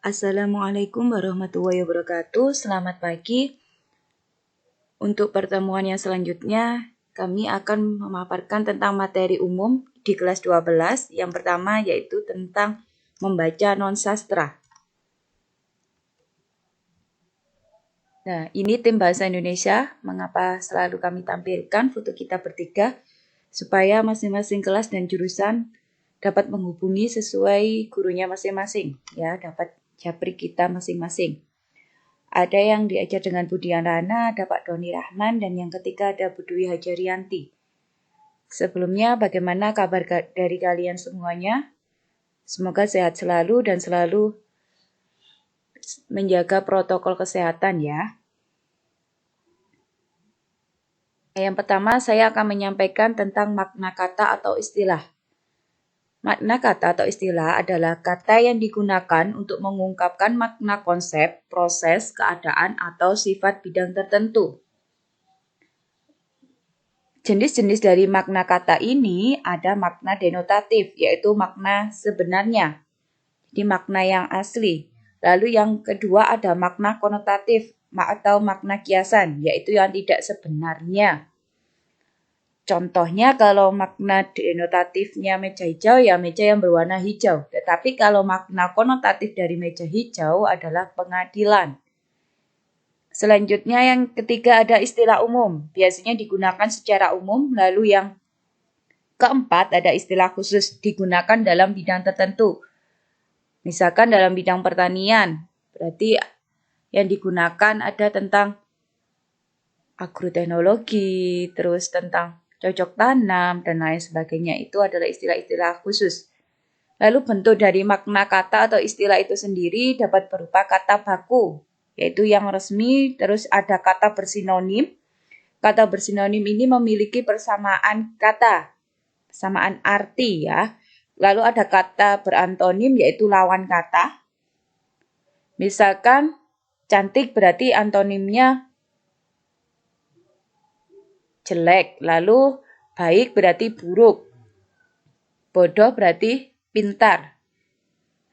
Assalamualaikum warahmatullahi wabarakatuh. Selamat pagi. Untuk pertemuan yang selanjutnya, kami akan memaparkan tentang materi umum di kelas 12. Yang pertama yaitu tentang membaca non-sastra. Nah, ini tim Bahasa Indonesia. Mengapa selalu kami tampilkan foto kita bertiga? Supaya masing-masing kelas dan jurusan dapat menghubungi sesuai gurunya masing-masing. Ya, dapat japri kita masing-masing. Ada yang diajar dengan Budian Rana, ada Pak Doni Rahman, dan yang ketiga ada Bu Dwi Hajarianti. Sebelumnya, bagaimana kabar dari kalian semuanya? Semoga sehat selalu dan selalu menjaga protokol kesehatan ya. Yang pertama, saya akan menyampaikan tentang makna kata atau istilah. Makna kata atau istilah adalah kata yang digunakan untuk mengungkapkan makna konsep, proses, keadaan, atau sifat bidang tertentu. Jenis-jenis dari makna kata ini ada makna denotatif, yaitu makna sebenarnya. Jadi makna yang asli. Lalu yang kedua ada makna konotatif atau makna kiasan, yaitu yang tidak sebenarnya. Contohnya kalau makna denotatifnya meja hijau, ya meja yang berwarna hijau. Tetapi kalau makna konotatif dari meja hijau adalah pengadilan. Selanjutnya yang ketiga ada istilah umum. Biasanya digunakan secara umum. Lalu yang keempat ada istilah khusus digunakan dalam bidang tertentu. Misalkan dalam bidang pertanian. Berarti yang digunakan ada tentang agroteknologi, terus tentang cocok tanam, dan lain sebagainya. Itu adalah istilah-istilah khusus. Lalu bentuk dari makna kata atau istilah itu sendiri dapat berupa kata baku, yaitu yang resmi, terus ada kata bersinonim. Kata bersinonim ini memiliki persamaan kata, persamaan arti ya. Lalu ada kata berantonim, yaitu lawan kata. Misalkan cantik berarti antonimnya jelek, lalu baik berarti buruk, bodoh berarti pintar.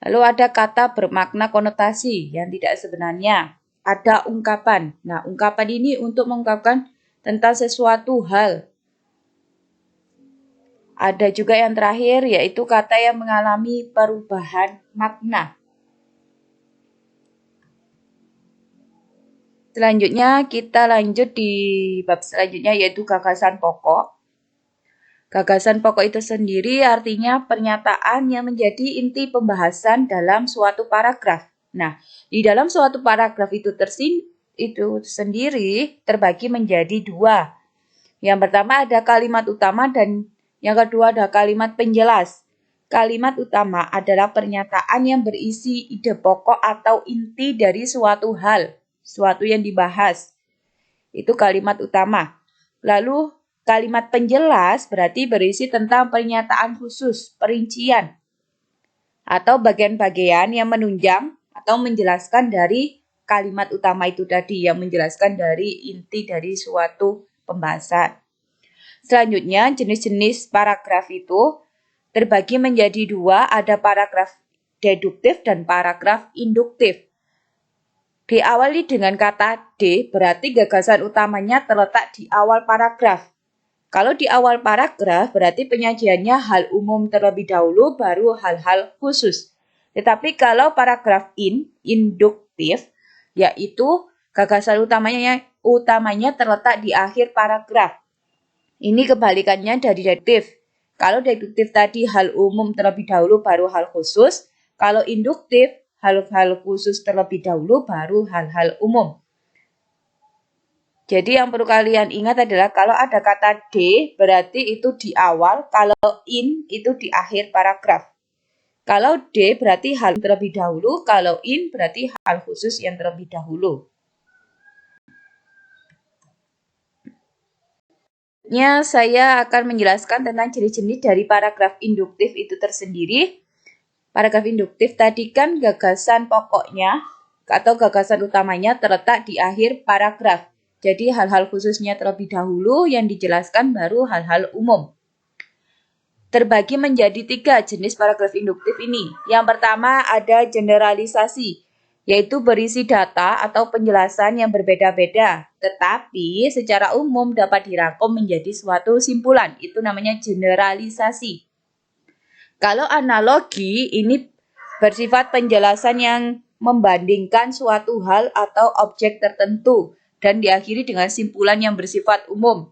Lalu ada kata bermakna konotasi yang tidak sebenarnya. Ada ungkapan. Nah, ungkapan ini untuk mengungkapkan tentang sesuatu hal. Ada juga yang terakhir yaitu kata yang mengalami perubahan makna. Selanjutnya kita lanjut di bab selanjutnya yaitu gagasan pokok. Gagasan pokok itu sendiri artinya pernyataan yang menjadi inti pembahasan dalam suatu paragraf. Nah, di dalam suatu paragraf itu sendiri terbagi menjadi dua. Yang pertama ada kalimat utama dan yang kedua ada kalimat penjelas. Kalimat utama adalah pernyataan yang berisi ide pokok atau inti dari suatu hal, suatu yang dibahas. Itu kalimat utama. Lalu kalimat penjelas berarti berisi tentang pernyataan khusus, perincian, atau bagian-bagian yang menunjang atau menjelaskan dari kalimat utama itu tadi, yang menjelaskan dari inti dari suatu pembahasan. Selanjutnya, jenis-jenis paragraf itu terbagi menjadi dua, ada paragraf deduktif dan paragraf induktif. Diawali dengan kata D, berarti gagasan utamanya terletak di awal paragraf. Kalau di awal paragraf, berarti penyajiannya hal umum terlebih dahulu, baru hal-hal khusus. Tetapi kalau paragraf induktif, yaitu gagasan utamanya terletak di akhir paragraf. Ini kebalikannya dari deduktif. Kalau deduktif tadi hal umum terlebih dahulu, baru hal khusus. Kalau induktif, hal-hal khusus terlebih dahulu, baru hal-hal umum. Jadi yang perlu kalian ingat adalah kalau ada kata D, berarti itu di awal, kalau in itu di akhir paragraf. Kalau D berarti hal terlebih dahulu, kalau in berarti hal khusus yang terlebih dahulu. Saya akan menjelaskan tentang jenis-jenis dari paragraf induktif itu tersendiri. Paragraf induktif tadi kan gagasan pokoknya atau gagasan utamanya terletak di akhir paragraf. Jadi hal-hal khususnya terlebih dahulu yang dijelaskan baru hal-hal umum. terbagi menjadi 3 jenis paragraf induktif ini. Yang pertama ada generalisasi, yaitu berisi data atau penjelasan yang berbeda-beda, tetapi secara umum dapat dirangkum menjadi suatu simpulan. Itu namanya generalisasi. Kalau analogi, ini bersifat penjelasan yang membandingkan suatu hal atau objek tertentu dan diakhiri dengan simpulan yang bersifat umum.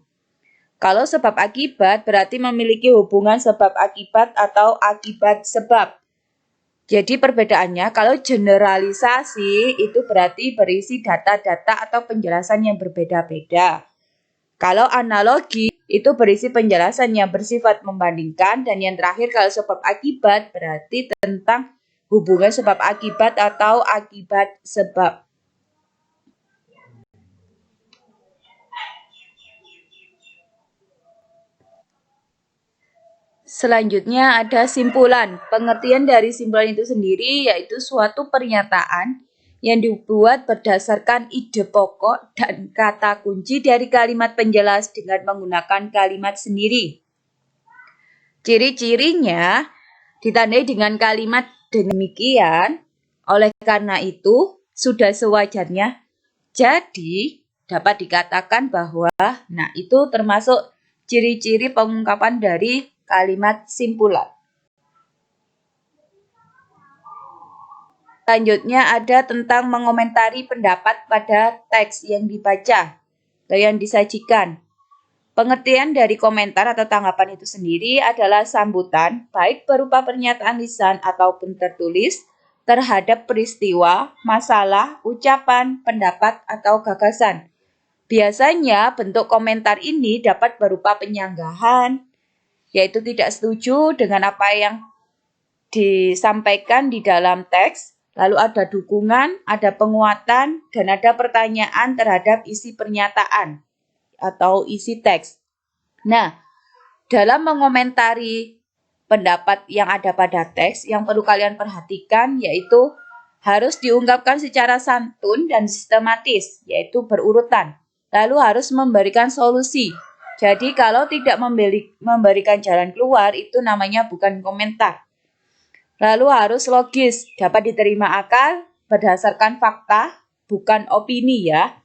Kalau sebab akibat berarti memiliki hubungan sebab akibat atau akibat sebab. Jadi perbedaannya kalau generalisasi itu berarti berisi data-data atau penjelasan yang berbeda-beda. Kalau analogi itu berisi penjelasan yang bersifat membandingkan, dan yang terakhir kalau sebab akibat berarti tentang hubungan sebab akibat atau akibat sebab. Selanjutnya ada simpulan. Pengertian dari simpulan itu sendiri yaitu suatu pernyataan yang dibuat berdasarkan ide pokok dan kata kunci dari kalimat penjelas dengan menggunakan kalimat sendiri. Ciri-cirinya ditandai dengan kalimat demikian, oleh karena itu sudah sewajarnya. Jadi dapat dikatakan bahwa itu termasuk ciri-ciri pengungkapan dari kalimat simpulan. Selanjutnya ada tentang mengomentari pendapat pada teks yang dibaca atau yang disajikan. Pengertian dari komentar atau tanggapan itu sendiri adalah sambutan, baik berupa pernyataan lisan ataupun tertulis, terhadap peristiwa, masalah, ucapan, pendapat, atau gagasan. Biasanya bentuk komentar ini dapat berupa penyanggahan, yaitu tidak setuju dengan apa yang disampaikan di dalam teks, lalu ada dukungan, ada penguatan, dan ada pertanyaan terhadap isi pernyataan atau isi teks. Nah, dalam mengomentari pendapat yang ada pada teks, yang perlu kalian perhatikan yaitu harus diungkapkan secara santun dan sistematis, yaitu berurutan. Lalu harus memberikan solusi. Jadi kalau tidak memberikan jalan keluar, itu namanya bukan komentar. Lalu harus logis, dapat diterima akal, berdasarkan fakta, bukan opini ya.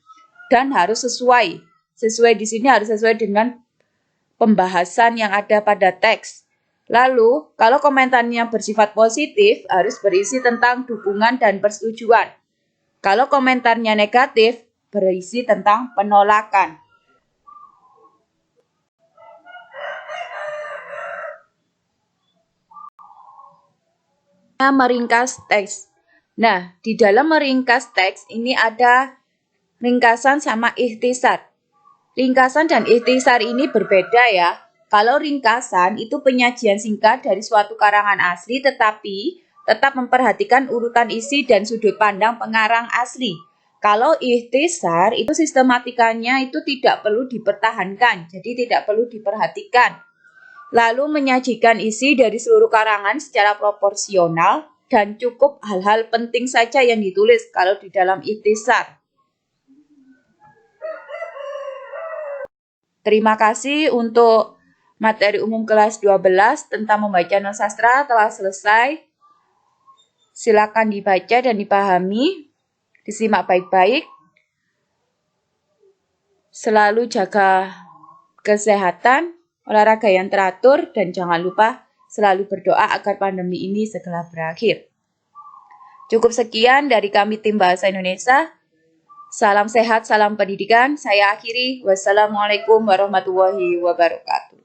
Dan harus sesuai. Sesuai di sini harus sesuai dengan pembahasan yang ada pada teks. Lalu, kalau komentarnya bersifat positif, harus berisi tentang dukungan dan persetujuan. Kalau komentarnya negatif, berisi tentang penolakan. Meringkas teks. Nah, di dalam meringkas teks ini ada ringkasan sama ikhtisar. Ringkasan dan ikhtisar ini berbeda ya. Kalau ringkasan itu penyajian singkat dari suatu karangan asli tetapi tetap memperhatikan urutan isi dan sudut pandang pengarang asli. Kalau ikhtisar itu sistematikanya itu tidak perlu dipertahankan, jadi tidak perlu diperhatikan. Lalu menyajikan isi dari seluruh karangan secara proporsional dan cukup hal-hal penting saja yang ditulis kalau di dalam ikhtisar. Terima kasih untuk materi umum kelas 12 tentang membaca non sastra telah selesai. Silakan dibaca dan dipahami, disimak baik-baik. Selalu jaga kesehatan, olahraga yang teratur, dan jangan lupa selalu berdoa agar pandemi ini segera berakhir. Cukup sekian dari kami tim Bahasa Indonesia. Salam sehat, salam pendidikan. Saya akhiri. Wassalamualaikum warahmatullahi wabarakatuh.